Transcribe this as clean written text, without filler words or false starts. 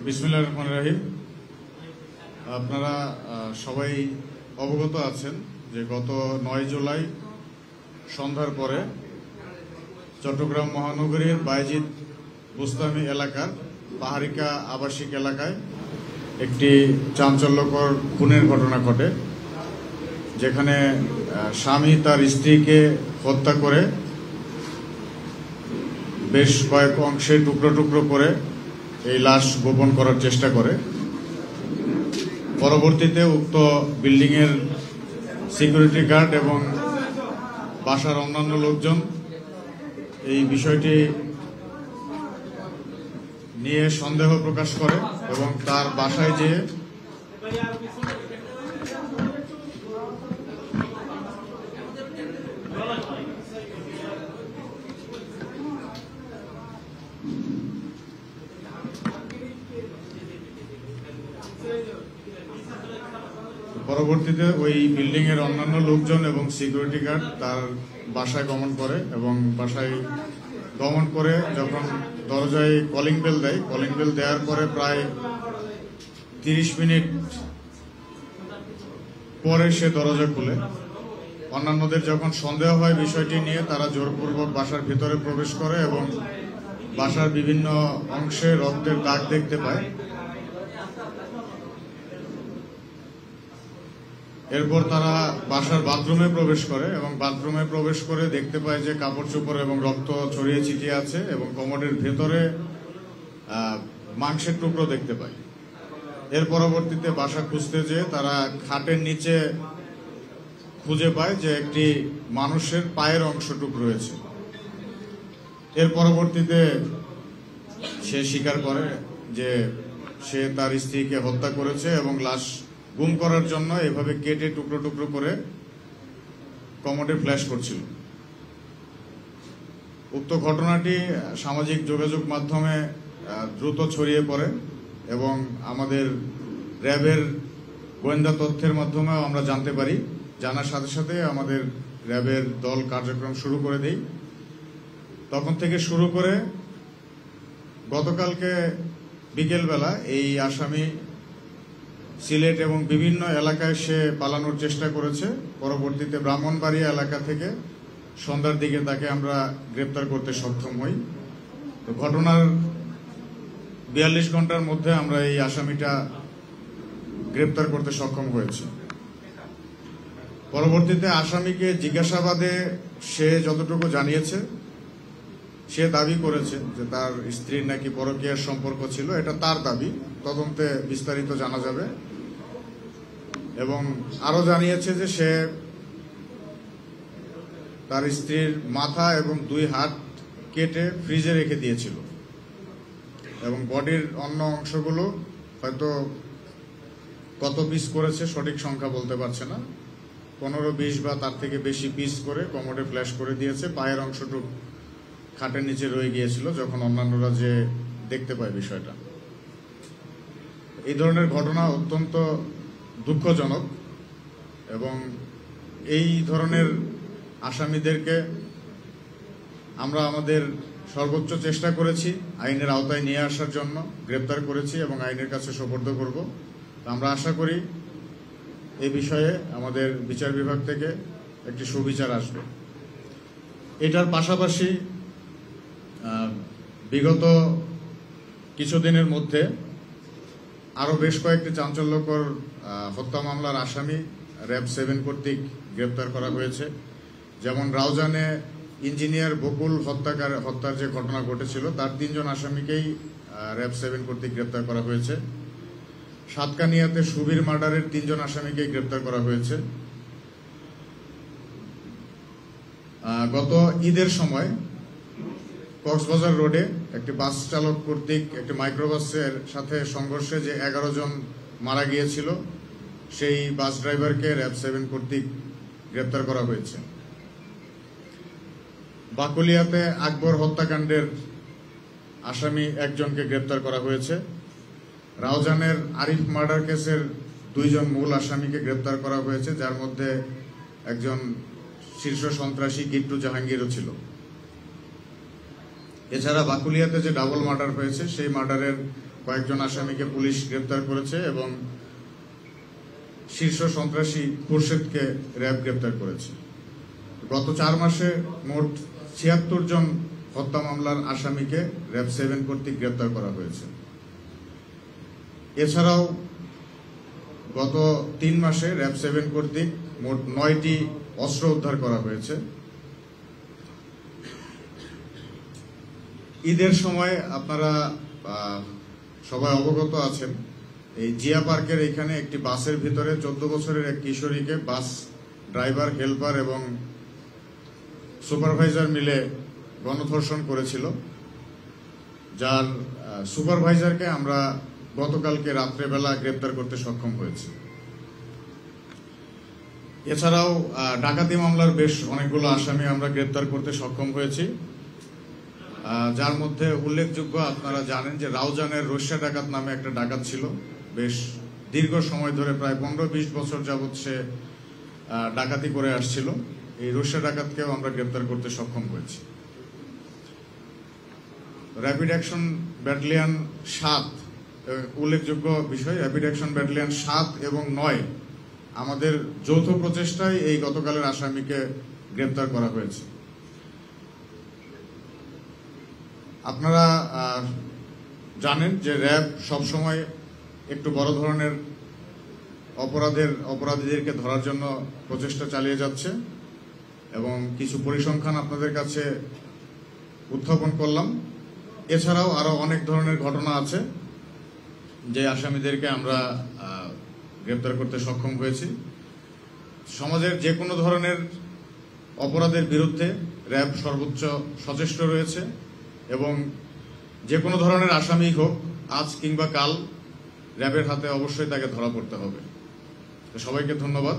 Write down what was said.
বিসমিল্লাহির রহমানির রহিম। আপনারা সবাই অবগত আছেন যে গত 9 জুলাই সন্ধ্যার পরে চট্টগ্রাম মহানগরীর বায়েজিদ বুস্তামি এলাকার পাহাড়িকা আবাসিক এলাকায় একটি চাঞ্চল্যকর খুনের ঘটনা ঘটে, যেখানে স্বামী তার স্ত্রীকে হত্যা করে বেশ কয়েক অংশে টুকরো টুকরো করে এই লাশ গোপন করার চেষ্টা করে। পরবর্তীতে উক্ত বিল্ডিংয়ের সিকিউরিটি গার্ড এবং বাসার অন্যান্য লোকজন এই বিষয়টি নিয়ে সন্দেহ প্রকাশ করে এবং তার বাসায় যেয়ে পরবর্তীতে ওই বিল্ডিং এর অন্যান্য লোকজন এবং সিকিউরিটি গার্ড তার বাসায় গমন করে এবং বাসায় গমন করে যখন দরজায় কলিং বেল দেয়, কলিং বেল দেওয়ার পরে প্রায় 30 মিনিট পরে সে দরজা খুলে। অন্যান্যদের যখন সন্দেহ হয় বিষয়টি নিয়ে, তারা জোরপূর্বক বাসার ভিতরে প্রবেশ করে এবং বাসার বিভিন্ন অংশে রক্তের দাগ দেখতে পায়। এরপর তারা বাসার বাথরুমে প্রবেশ করে এবং বাথরুমে প্রবেশ করে দেখতে পায় যে কাপড় চোপড় এবং রক্ত ছড়িয়ে ছিটিয়ে আছে এবং কমোডের ভেতরে মাংসের টুকরো দেখতে পায়। এর পরবর্তীতে বাসা খুঁজতে যেয়ে তারা খাটের নিচে খুঁজে পায় যে একটি মানুষের পায়ের অংশটুক রয়েছে। এর পরবর্তীতে সে স্বীকার করে যে সে তার স্ত্রীকে হত্যা করেছে এবং লাশ গুম করার জন্য এভাবে কেটে টুকরো টুকরো করে কমোডে ফ্ল্যাশ করছিল। উক্ত ঘটনাটি সামাজিক যোগাযোগ মাধ্যমে দ্রুত ছড়িয়ে পড়ে এবং আমাদের র্যাবের গোয়েন্দা তথ্যের মাধ্যমেও আমরা জানতে পারি। জানার সাথে সাথে আমাদের র্যাবের দল কার্যক্রম শুরু করে দেয়। তখন থেকে শুরু করে গতকালকে বিকেলবেলা এই আসামি সিলেট এবং বিভিন্ন এলাকায় সে পালানোর চেষ্টা করেছে। পরবর্তীতে ব্রাহ্মণবাড়িয়া এলাকা থেকে সন্ধ্যার দিকে তাকে আমরা গ্রেপ্তার করতে সক্ষম হই। তো ঘটনার 42 ঘন্টার মধ্যে আমরা এই আসামিটা গ্রেপ্তার করতে সক্ষম হয়েছি। পরবর্তীতে আসামিকে জিজ্ঞাসাবাদে সে যতটুকু জানিয়েছে, সে দাবি করেছে যে তার স্ত্রীর নাকি পরকীয়ার সম্পর্ক ছিল। এটা তার দাবি, তদন্তে বিস্তারিত জানা যাবে। এবং আরো জানিয়েছে যে সে তার স্ত্রীর মাথা এবং 2 হাত কেটে ফ্রিজে রেখে দিয়েছিল এবং বডির অন্য অংশগুলো হয়তো কত পিস করেছে সঠিক সংখ্যা বলতে পারছে না, 15-20 বা তার থেকে বেশি পিস করে কমোডে ফ্ল্যাশ করে দিয়েছে। পায়ের অংশটুকু খাটের নিচে রয়ে গিয়েছিল যখন অন্যান্যরা যে দেখতে পায় বিষয়টা। এই ধরনের ঘটনা অত্যন্ত দুঃখজনক এবং এই ধরনের আসামিদেরকে আমরা আমাদের সর্বোচ্চ চেষ্টা করেছি আইনের আওতায় নিয়ে আসার জন্য, গ্রেপ্তার করেছি এবং আইনের কাছে সোপর্দ করব। আমরা আশা করি এই বিষয়ে আমাদের বিচার বিভাগ থেকে একটি সুবিচার আসবে। এটার পাশাপাশি বিগত কিছুদিনের মধ্যে আরো বেশ কয়েকটি চাঞ্চল্যকর হত্যা মামলার আসামি র্যাব 7 কর্তৃক গ্রেপ্তার করা হয়েছে। যেমন রাউজানে ইঞ্জিনিয়ার বকুল হত্যার যে ঘটনা ঘটেছিল, তার 3 জন আসামিকেই র্যাব 7 কর্তৃক গ্রেপ্তার করা হয়েছে। সাতকানিয়াতে সুবীর মার্ডারের 3 জন আসামিকেই গ্রেপ্তার করা হয়েছে। গত ঈদের সময় কক্সবাজার রোডে একটি বাস চালক কর্তৃক একটি মাইক্রোবাসের সাথে সংঘর্ষে যে 11 জন মারা গিয়েছিল, সেই বাস ড্রাইভারকে র্যাব 7 কর্তৃক গ্রেপ্তার করা হয়েছে। বাকুলিয়াতে আকবর হত্যাকাণ্ডের আসামি 1 জনকে গ্রেপ্তার করা হয়েছে। রাউজানের আরিফ মার্ডার কেসের 2 জন মূল আসামিকে গ্রেপ্তার করা হয়েছে, যার মধ্যে একজন শীর্ষ সন্ত্রাসী গিট্টু জাহাঙ্গীরও ছিল। এছাড়া বাকুলিয়াতে যে ডাবল মার্ডার হয়েছে, সেই মার্ডারের কয়েকজন আসামিকে পুলিশ গ্রেপ্তার করেছে এবং শীর্ষ সন্ত্রাসী খুরশেদকে র্যাব গ্রেপ্তার করেছে। গত 4 মাসে মোট 76 জন হত্যা মামলার আসামিকে র্যাব 7 কর্তৃক গ্রেপ্তার করা হয়েছে। এছাড়াও গত 3 মাসে র্যাব 7 কর্তৃক মোট 9টি অস্ত্র উদ্ধার করা হয়েছে। ঈদের সময় আপনারা সবাই অবগত আছেন, এই জিয়া পার্কের এখানে একটি বাসের ভিতরে 14 বছরের এক কিশোরীকে বাস ড্রাইভার, হেল্পার এবং সুপারভাইজার মিলে গণধর্ষণ করেছিল, যার সুপারভাইজারকে আমরা গতকালকে রাত্রেবেলা গ্রেপ্তার করতে সক্ষম হয়েছি। এছাড়াও ডাকাতি মামলার বেশ অনেকগুলো আসামি আমরা গ্রেপ্তার করতে সক্ষম হয়েছি, যার মধ্যে উল্লেখযোগ্য, আপনারা জানেন যে রাউজানের রস্যা ডাকাত নামে একটা ডাকাত ছিল, বেশ দীর্ঘ সময় ধরে প্রায় 15-20 বছর যাবৎ সে ডাকাতি করে আসছিল। এই রস্যা ডাকাতকেও আমরা গ্রেপ্তার করতে সক্ষম হয়েছি। র্যাপিড অ্যাকশন ব্যাটালিয়ন 7, উল্লেখযোগ্য বিষয়, র্যাপিড অ্যাকশন ব্যাটালিয়ন 7 এবং 9 আমাদের যৌথ প্রচেষ্টায় এই গতকালের আসামিকে গ্রেপ্তার করা হয়েছে। আপনারা জানেন যে র্যাব সবসময় একটু বড় ধরনের অপরাধীদেরকে ধরার জন্য প্রচেষ্টা চালিয়ে যাচ্ছে এবং কিছু পরিসংখ্যান আপনাদের কাছে উত্থাপন করলাম। এছাড়াও আরো অনেক ধরনের ঘটনা আছে যে আসামিদেরকে আমরা গ্রেপ্তার করতে সক্ষম হয়েছি। সমাজের যে কোনো ধরনের অপরাধের বিরুদ্ধে র্যাব সর্বোচ্চ সচেষ্ট রয়েছে এবং যে কোনো ধরনের আসামি হোক, আজ কিংবা কাল র্যাবের হাতে অবশ্যই তাকে ধরা পড়তে হবে। সবাইকে ধন্যবাদ।